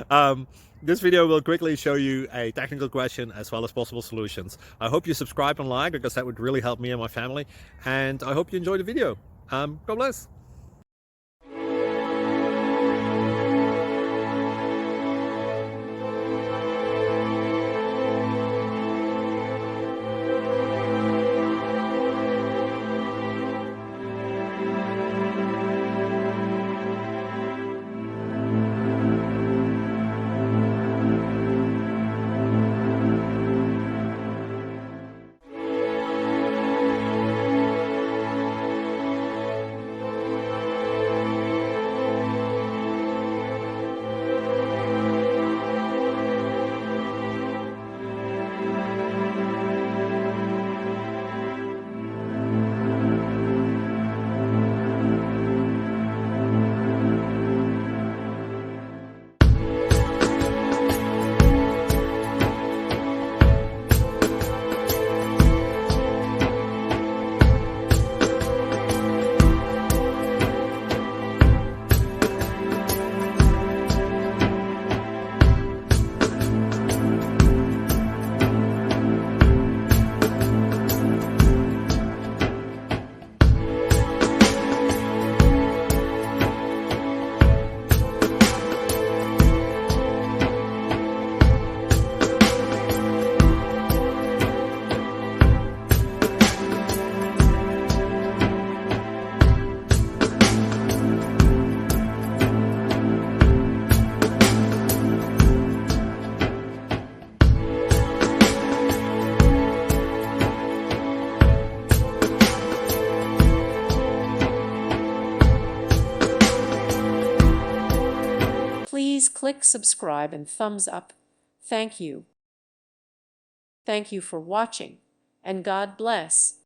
um, this video will quickly show you a technical question as well as possible solutions. I hope you subscribe and like, because that would really help me and my family. And I hope you enjoy the video. God bless. Please click subscribe and thumbs up. Thank you. Thank you for watching, and God bless.